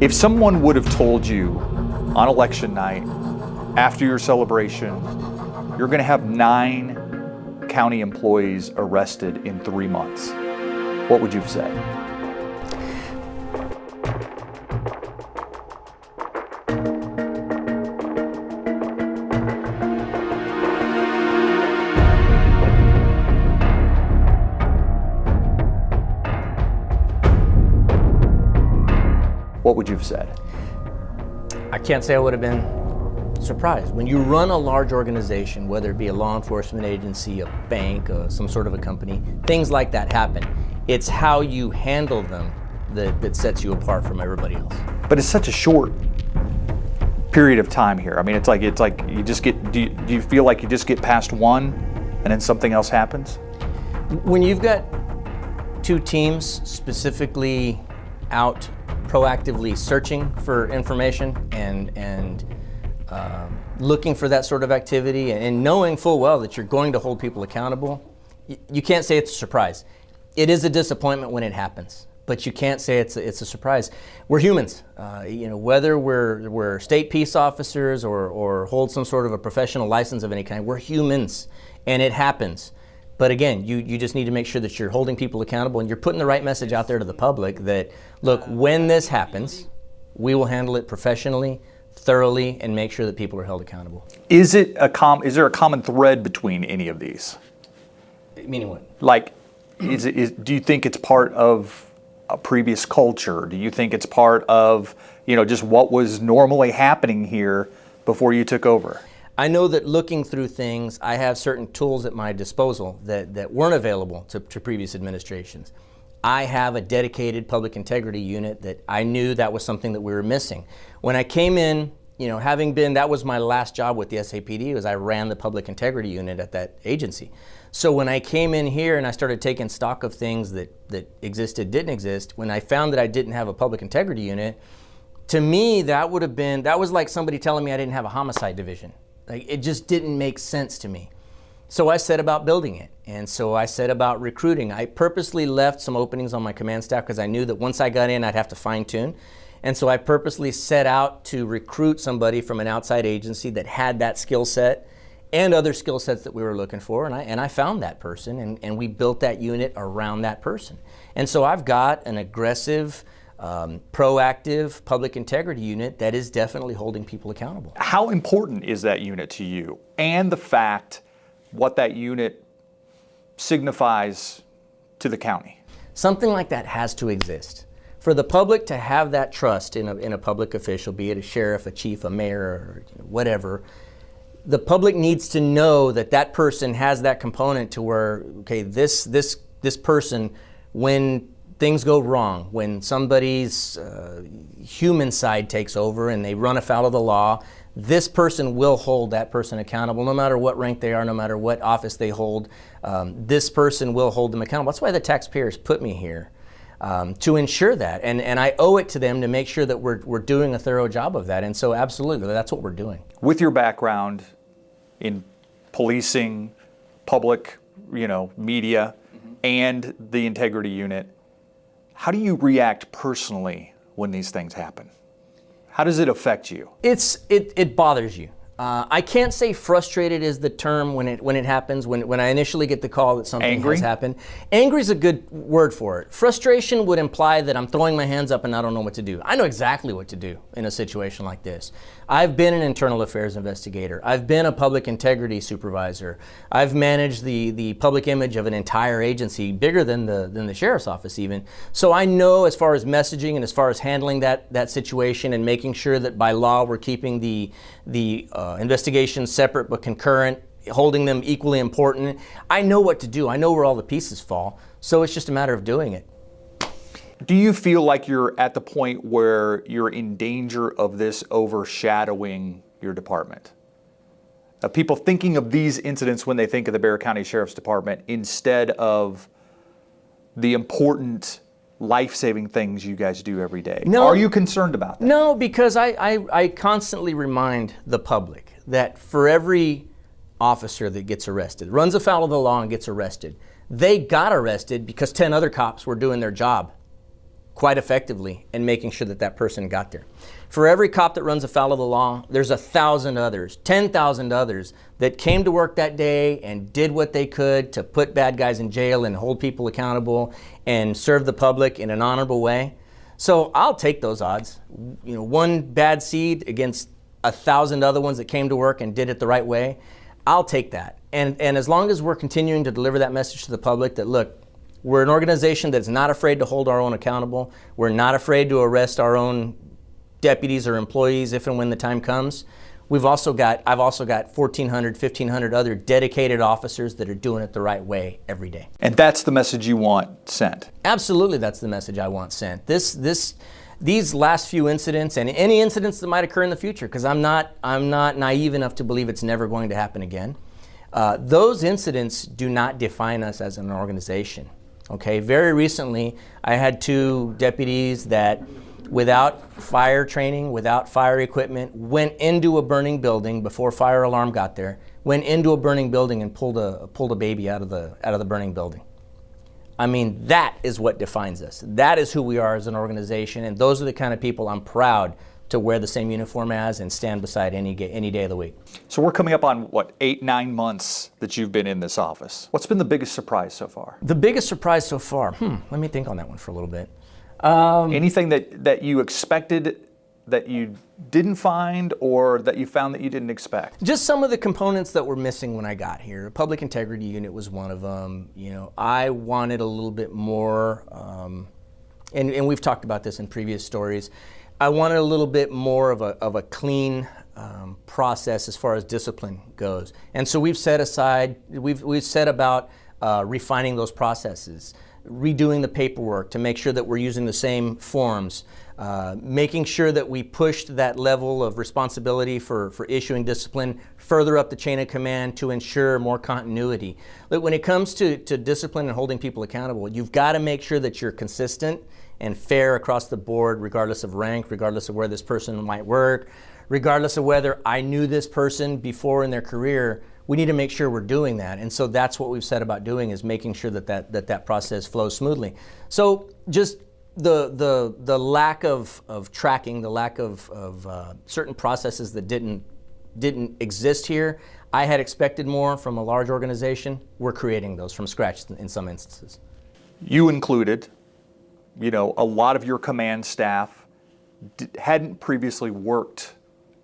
If someone would have told you on election night, after your celebration, you're going to have 9 county employees arrested in 3 months, what would you have said? What would you have said? I can't say I would have been surprised. When you run a large organization, whether it be a law enforcement agency, a bank, some sort of a company, things like that happen. It's how you handle them that sets you apart from everybody else. But it's such a short period of time here. I mean, it's like you just get. Do you feel like you just get past one, and then something else happens? When you've got 2 teams specifically out proactively searching for information and looking for that sort of activity and knowing full well that you're going to hold people accountable, you can't say it's a surprise. It is a disappointment when it happens, but you can't say it's a surprise. We're humans, whether we're state peace officers or hold some sort of a professional license of any kind, we're humans, and it happens. But again, you just need to make sure that you're holding people accountable and you're putting the right message out there to the public that, look, when this happens, we will handle it professionally, thoroughly, and make sure that people are held accountable. Is there a common thread between any of these? Meaning what? Like, do you think it's part of a previous culture? Do you think it's part of, just what was normally happening here before you took over? I know that looking through things, I have certain tools at my disposal that weren't available to previous administrations. I have a dedicated public integrity unit that I knew that was something that we were missing. When I came in, that was my last job with the SAPD, was I ran the public integrity unit at that agency. So when I came in here and I started taking stock of things that existed, didn't exist, when I found that I didn't have a public integrity unit, to me, that was like somebody telling me I didn't have a homicide division. Like, it just didn't make sense to me. So I set about building it. And so I set about recruiting. I purposely left some openings on my command staff because I knew that once I got in, I'd have to fine tune. And so I purposely set out to recruit somebody from an outside agency that had that skill set and other skill sets that we were looking for. And I found that person, and we built that unit around that person. And so I've got an aggressive, proactive public integrity unit that is definitely holding people accountable. How important is that unit to you, and the fact what that unit signifies to the county? Something like that has to exist. For the public to have that trust in a public official, be it a sheriff, a chief, a mayor, or whatever, the public needs to know that that person has that component to where, okay, this person, when things go wrong, when somebody's human side takes over and they run afoul of the law, this person will hold that person accountable, no matter what rank they are, no matter what office they hold. This person will hold them accountable. That's why the taxpayers put me here, to ensure that. And I owe it to them to make sure that we're doing a thorough job of that. And so absolutely, that's what we're doing. With your background in policing, public, media, and the integrity unit, how do you react personally when these things happen? How does it affect you? It bothers you. I can't say frustrated is the term when it happens, when I initially get the call that something Angry? has happened. Angry is a good word for it. Frustration would imply that I'm throwing my hands up and I don't know what to do. I know exactly what to do in a situation like this. I've been an internal affairs investigator. I've been a public integrity supervisor. I've managed the public image of an entire agency, bigger than the sheriff's office even. So I know, as far as messaging and as far as handling that situation and making sure that by law we're keeping the investigations separate but concurrent, holding them equally important. I know what to do. I know where all the pieces fall. So it's just a matter of doing it. Do you feel like you're at the point where you're in danger of this overshadowing your department? Of people thinking of these incidents when they think of the Bexar County Sheriff's Department instead of the important life-saving things you guys do every day. No. Are you concerned about that? No, because I constantly remind the public that for every officer that gets arrested, runs afoul of the law and gets arrested, they got arrested because 10 other cops were doing their job quite effectively in making sure that that person got there. For every cop that runs afoul of the law, there's 1,000 others, 10,000 others that came to work that day and did what they could to put bad guys in jail and hold people accountable and serve the public in an honorable way. So I'll take those odds. You know, one bad seed against 1,000 other ones that came to work and did it the right way. I'll take that. And as long as we're continuing to deliver that message to the public that, look, we're an organization that's not afraid to hold our own accountable. We're not afraid to arrest our own deputies or employees if and when the time comes. I've also got 1,400, 1,500 other dedicated officers that are doing it the right way every day. And that's the message you want sent? Absolutely, that's the message I want sent. These last few incidents and any incidents that might occur in the future, because I'm not naive enough to believe it's never going to happen again. Those incidents do not define us as an organization. Okay, very recently, I had 2 deputies that, without fire training, without fire equipment, went into a burning building before fire alarm got there, went into a burning building and pulled a baby out of the burning building. I mean, that is what defines us. That is who we are as an organization, and those are the kind of people I'm proud to wear the same uniform as and stand beside any day of the week. So we're coming up on, what, 8-9 months that you've been in this office. What's been the biggest surprise so far? The biggest surprise so far? Let me think on that one for a little bit. Anything that you expected that you didn't find, or that you found that you didn't expect? Just some of the components that were missing when I got here. A public integrity unit was one of them. You know, I wanted a little bit more, and we've talked about this in previous stories. I wanted a little bit more of a clean process as far as discipline goes. And so we've set about refining those processes, redoing the paperwork to make sure that we're using the same forms, making sure that we pushed that level of responsibility for issuing discipline further up the chain of command to ensure more continuity. But when it comes to discipline and holding people accountable, you've got to make sure that you're consistent and fair across the board, regardless of rank, regardless of where this person might work, regardless of whether I knew this person before in their career. We need to make sure we're doing that. And so that's what we've set about doing, is making sure that process flows smoothly. So just the lack of tracking, the lack of certain processes that didn't exist here. I had expected more from a large organization. We're creating those from scratch in some instances. You included, you know, a lot of your command staff hadn't previously worked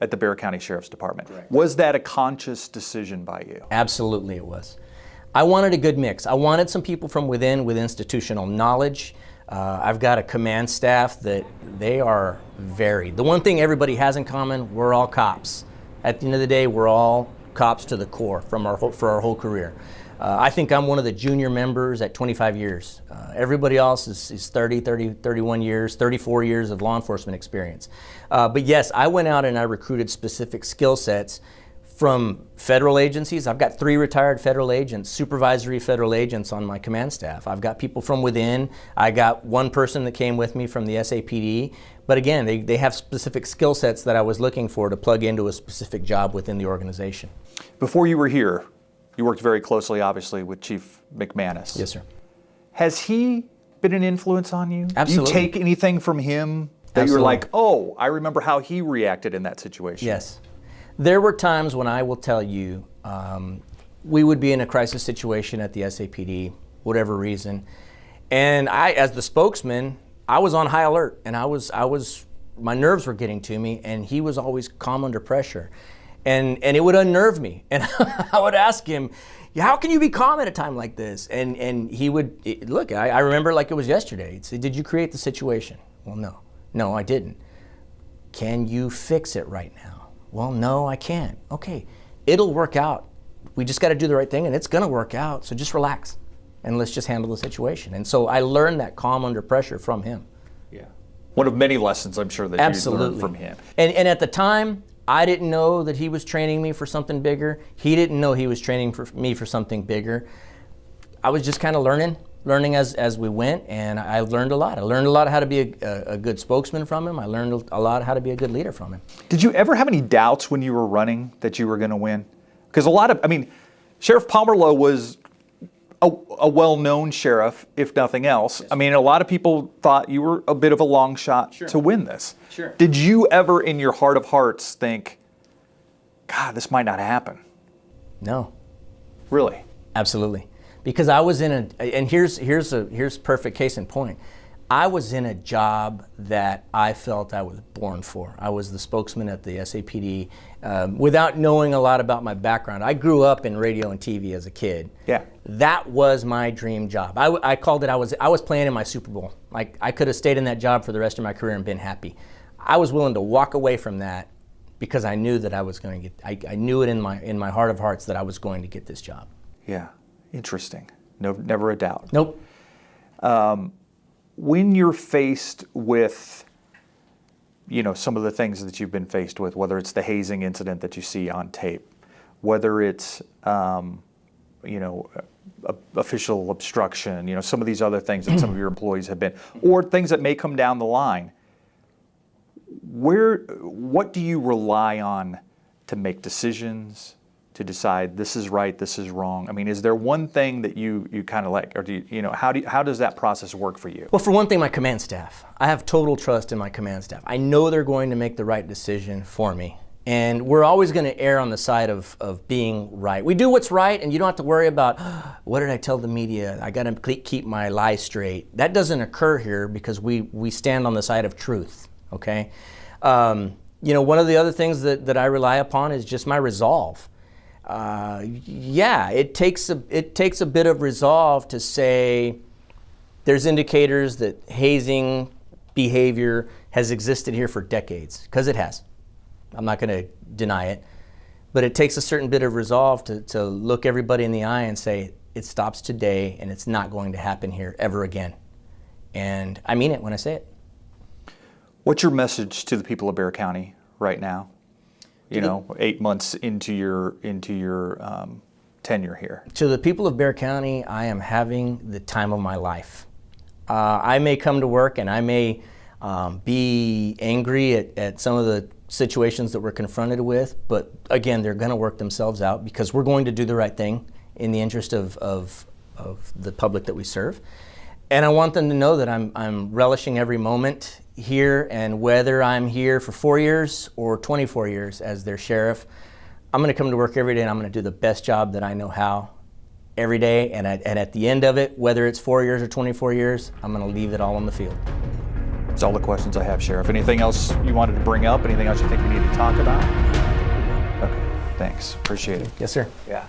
at the Bexar County Sheriff's Department. Correct. Was that a conscious decision by you? Absolutely it was. I wanted a good mix. I wanted some people from within with institutional knowledge. I've got a command staff that they are varied. The one thing everybody has in common, we're all cops. At the end of the day, we're all cops to the core for our whole career. I think I'm one of the junior members at 25 years. Everybody else is 30, 31 years, 34 years of law enforcement experience. But yes, I went out and I recruited specific skill sets from federal agencies. I've got 3 retired federal agents, supervisory federal agents on my command staff. I've got people from within. I got one person that came with me from the SAPD. But again, they have specific skill sets that I was looking for to plug into a specific job within the organization. Before you were here, you worked very closely, obviously, with Chief McManus. Yes, sir. Has he been an influence on you? Absolutely. Do you take anything from him that Absolutely. you're like, oh, I remember how he reacted in that situation? Yes. There were times when I will tell you, we would be in a crisis situation at the SAPD, whatever reason, and I, as the spokesman, I was on high alert, and my nerves were getting to me, and he was always calm under pressure. And it would unnerve me. And I would ask him, how can you be calm at a time like this? And he would, look, I remember like it was yesterday. He'd say, did you create the situation? Well, no. No, I didn't. Can you fix it right now? Well, no, I can't. Okay, it'll work out. We just got to do the right thing, and it's going to work out. So just relax, and let's just handle the situation. And so I learned that calm under pressure from him. Yeah. One of many lessons, I'm sure, that Absolutely. you learned from him. And at the time, I didn't know that he was training me for something bigger. He didn't know he was training me for something bigger. I was just kind of learning as we went, and I learned a lot. I learned a lot how to be a good spokesman from him. I learned a lot how to be a good leader from him. Did you ever have any doubts when you were running that you were going to win? Because Sheriff Pomerlow was a well-known sheriff, if nothing else. I mean, a lot of people thought you were a bit of a long shot to win this. Sure. Did you ever, in your heart of hearts, think, God, this might not happen? No. Really? Absolutely. Because I was in and here's perfect case in point. I was in a job that I felt I was born for. I was the spokesman at the SAPD without knowing a lot about my background. I grew up in radio and TV as a kid. Yeah. That was my dream job. I called it, I was playing in my Super Bowl. Like, I could have stayed in that job for the rest of my career and been happy. I was willing to walk away from that because I knew that I was going to get, I knew it in my heart of hearts that I was going to get this job. Yeah. Interesting. No, never a doubt. Nope. When you're faced with, some of the things that you've been faced with, whether it's the hazing incident that you see on tape, whether it's, official obstruction, some of these other things that some of your employees have been, or things that may come down the line, what do you rely on to make decisions, to decide this is right, this is wrong? I mean, is there one thing that you kind of like, or do you, how does that process work for you? Well, for one thing, my command staff. I have total trust in my command staff. I know they're going to make the right decision for me. And we're always going to err on the side of being right. We do what's right, and you don't have to worry about, what did I tell the media? I got to keep my lies straight. That doesn't occur here because we stand on the side of truth, okay? One of the other things that I rely upon is just my resolve. It takes a bit of resolve to say there's indicators that hazing behavior has existed here for decades, because it has. I'm not going to deny it, but it takes a certain bit of resolve to look everybody in the eye and say it stops today and it's not going to happen here ever again. And I mean it when I say it. What's your message to the people of Bexar County right now? 8 months into your tenure here. To the people of Bexar County, I am having the time of my life. I may come to work and I may be angry at some of the situations that we're confronted with, but again, they're going to work themselves out because we're going to do the right thing in the interest of the public that we serve. And I want them to know that I'm relishing every moment here, and whether I'm here for 4 years or 24 years as their sheriff, I'm going to come to work every day and I'm going to do the best job that I know how every day. And at the end of it, whether it's 4 years or 24 years, I'm going to leave it all on the field. That's all the questions I have, Sheriff. Anything else you wanted to bring up? Anything else you think we need to talk about? Okay, thanks. Appreciate it. Yes, sir. Yeah.